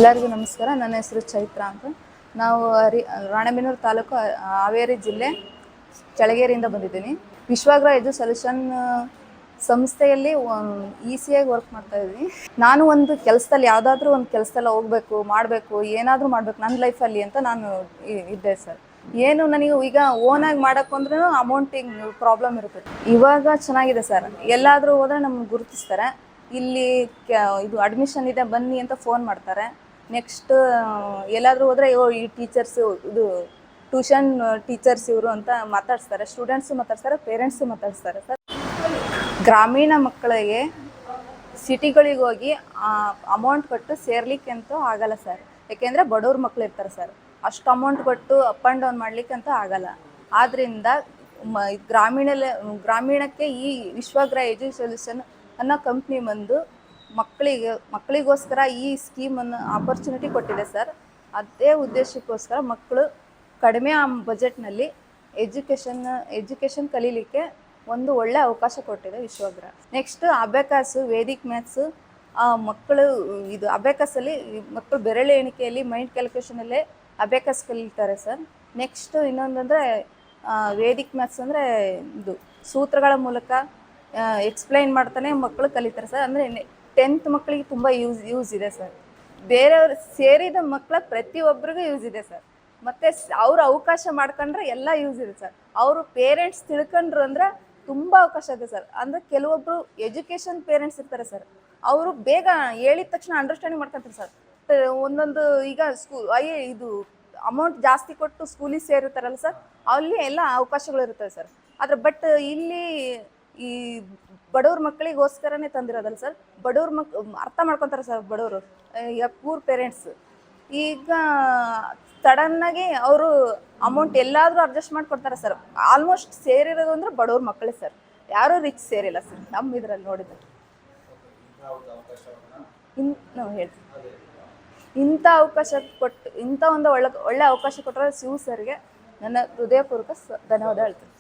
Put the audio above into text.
ಎಲ್ಲರಿಗೂ ನಮಸ್ಕಾರ. ನನ್ನ ಹೆಸರು ಚೈತ್ರ ಅಂತ. ನಾವು ರಾಣೆಬೆನ್ನೂರು ತಾಲೂಕು, ಹಾವೇರಿ ಜಿಲ್ಲೆ, ಚಳಗೇರಿಯಿಂದ ಬಂದಿದ್ದೀನಿ. ವಿಶ್ವಾಗ್ರ ಎಜು ಸೊಲ್ಯೂಷನ್ ಸಂಸ್ಥೆಯಲ್ಲಿ ಈಸಿಯಾಗಿ ವರ್ಕ್ ಮಾಡ್ತಾ ಇದ್ದೀನಿ. ನಾನು ಒಂದು ಕೆಲಸದಲ್ಲಿ, ಯಾವುದಾದ್ರೂ ಒಂದು ಕೆಲಸದಲ್ಲಿ ಹೋಗಬೇಕು, ಮಾಡಬೇಕು, ಏನಾದರೂ ಮಾಡಬೇಕು ನನ್ನ ಲೈಫಲ್ಲಿ ಅಂತ ನಾನು ಇದ್ದೆ ಸರ್. ಏನು ನನಗೆ ಈಗ ಓನಾಗಿ ಮಾಡೋಕ್ಕೆ ಅಂದ್ರೂ ಅಮೌಂಟಿಗೆ ಪ್ರಾಬ್ಲಮ್ ಇರುತ್ತೆ. ಇವಾಗ ಚೆನ್ನಾಗಿದೆ ಸರ್. ಎಲ್ಲಾದರೂ ಹೋದರೆ ನಮ್ಗೆ ಗುರುತಿಸ್ತಾರೆ. ಇಲ್ಲಿ ಇದು ಅಡ್ಮಿಷನ್ ಇದೆ ಬನ್ನಿ ಅಂತ ಫೋನ್ ಮಾಡ್ತಾರೆ. ನೆಕ್ಸ್ಟ್ ಎಲ್ಲಾದರೂ ಹೋದರೆ ಈ ಟೀಚರ್ಸು, ಇದು ಟ್ಯೂಷನ್ ಟೀಚರ್ಸ್ ಇವರು ಅಂತ ಮಾತಾಡಿಸ್ತಾರೆ. ಸ್ಟೂಡೆಂಟ್ಸು ಮಾತಾಡ್ತಾರೆ, ಪೇರೆಂಟ್ಸು ಮಾತಾಡಿಸ್ತಾರೆ ಸರ್. ಗ್ರಾಮೀಣ ಮಕ್ಕಳಿಗೆ ಸಿಟಿಗಳಿಗೆ ಹೋಗಿ ಅಮೌಂಟ್ ಕೊಟ್ಟು ಸೇರ್ಲಿಕ್ಕೆ ಅಂತೂ ಆಗಲ್ಲ ಸರ್. ಯಾಕೆಂದರೆ ಬಡವ್ರ ಮಕ್ಳು ಇರ್ತಾರೆ ಸರ್. ಅಷ್ಟು ಅಮೌಂಟ್ ಕೊಟ್ಟು ಅಪ್ ಆ್ಯಂಡ್ ಡೌನ್ ಮಾಡಲಿಕ್ಕೆ ಅಂತೂ ಆಗಲ್ಲ. ಆದ್ದರಿಂದ ಗ್ರಾಮೀಣಕ್ಕೆ ಈ ವಿಶ್ವಾಗ್ರ ಎಜು ಸೊಲ್ಯೂಷನ್ ಅನ್ನೋ ಕಂಪ್ನಿ ಬಂದು ಮಕ್ಕಳಿಗೋಸ್ಕರ ಈ ಸ್ಕೀಮನ್ನು ಆಪರ್ಚುನಿಟಿ ಕೊಟ್ಟಿದೆ ಸರ್. ಅದೇ ಉದ್ದೇಶಕ್ಕೋಸ್ಕರ ಮಕ್ಕಳು ಕಡಿಮೆ ಬಜೆಟ್ನಲ್ಲಿ ಎಜುಕೇಷನ್ ಕಲೀಲಿಕ್ಕೆ ಒಂದು ಒಳ್ಳೆ ಅವಕಾಶ ಕೊಟ್ಟಿದೆ ವಿಶ್ವಾಗ್ರ. ನೆಕ್ಸ್ಟ್ ಅಬ್ಯಾಕಸ್, ವೇದಿಕ್ ಮ್ಯಾಥ್ಸು ಮಕ್ಕಳು, ಇದು ಅಬ್ಯಾಕಸಲ್ಲಿ ಮಕ್ಕಳು ಬೆರಳು ಎಣಿಕೆಯಲ್ಲಿ, ಮೈಂಡ್ ಕ್ಯಾಲ್ಕುಲೇಷನಲ್ಲೇ ಅಬ್ಯಾಕಸ್ ಕಲಿತಾರೆ ಸರ್. ನೆಕ್ಸ್ಟ್ ಇನ್ನೊಂದಂದರೆ ವೇದಿಕ್ ಮ್ಯಾಥ್ಸ್ ಅಂದರೆ ಇದು ಸೂತ್ರಗಳ ಮೂಲಕ ಎಕ್ಸ್ಪ್ಲೈನ್ ಮಾಡ್ತಾನೆ ಮಕ್ಕಳು ಕಲಿತಾರೆ ಸರ್. ಅಂದರೆ 10th ಮಕ್ಕಳಿಗೆ ತುಂಬ ಯೂಸ್ ಇದೆ ಸರ್. ಬೇರೆಯವರು ಸೇರಿದ ಮಕ್ಕಳ ಪ್ರತಿಯೊಬ್ಬರಿಗೂ ಯೂಸ್ ಇದೆ ಸರ್. ಮತ್ತು ಅವರು ಅವಕಾಶ ಮಾಡ್ಕೊಂಡ್ರೆ ಎಲ್ಲ ಯೂಸ್ ಇದೆ ಸರ್. ಅವರು ಪೇರೆಂಟ್ಸ್ ತಿಳ್ಕೊಂಡ್ರು ಅಂದರೆ ತುಂಬ ಅವಕಾಶ ಇದೆ ಸರ್. ಅಂದರೆ ಕೆಲವೊಬ್ಬರು ಎಜುಕೇಷನ್ ಪೇರೆಂಟ್ಸ್ ಇರ್ತಾರೆ ಸರ್. ಅವರು ಬೇಗ ಹೇಳಿದ ತಕ್ಷಣ ಅಂಡರ್ಸ್ಟ್ಯಾಂಡಿಂಗ್ ಮಾಡ್ಕೊತಾರೆ ಸರ್. ಒಂದೊಂದು ಈಗ ಇದು ಅಮೌಂಟ್ ಜಾಸ್ತಿ ಕೊಟ್ಟು ಸ್ಕೂಲಿಗೆ ಸೇರಿರ್ತಾರಲ್ಲ ಸರ್, ಅಲ್ಲಿ ಎಲ್ಲ ಅವಕಾಶಗಳು ಇರ್ತವೆ ಸರ್. ಆದರೆ ಬಟ್ ಇಲ್ಲಿ ಈ ಬಡವ್ರ ಮಕ್ಕಳಿಗೋಸ್ಕರನೇ ತಂದಿರೋದಲ್ಲ ಸರ್. ಬಡವ್ರ ಅರ್ಥ ಮಾಡ್ಕೊತಾರೆ ಸರ್ ಬಡವರು, ಪೂರ್ ಪೇರೆಂಟ್ಸ್. ಈಗ ಸಡನ್ನಾಗಿ ಅವರು ಅಮೌಂಟ್ ಎಲ್ಲಾದರೂ ಅಡ್ಜಸ್ಟ್ ಮಾಡಿಕೊಡ್ತಾರೆ ಸರ್. ಆಲ್ಮೋಸ್ಟ್ ಸೇರಿರೋದು ಅಂದರೆ ಬಡವ್ರ ಮಕ್ಕಳೇ ಸರ್. ಯಾರೂ ರಿಚ್ ಸೇರಿಲ್ಲ ಸರ್ ನಮ್ಮ ಇದರಲ್ಲಿ ನೋಡಿದ್ರೆ. ನಾವು ಹೇಳ್ತೀವಿ ಇಂಥ ಒಂದು ಒಳ್ಳೆ ಅವಕಾಶ ಕೊಟ್ಟರೆ ಶಿವ ಸರ್ಗೆ ನನ್ನ ಹೃದಯಪೂರ್ವಕ ಧನ್ಯವಾದ ಹೇಳ್ತೀನಿ.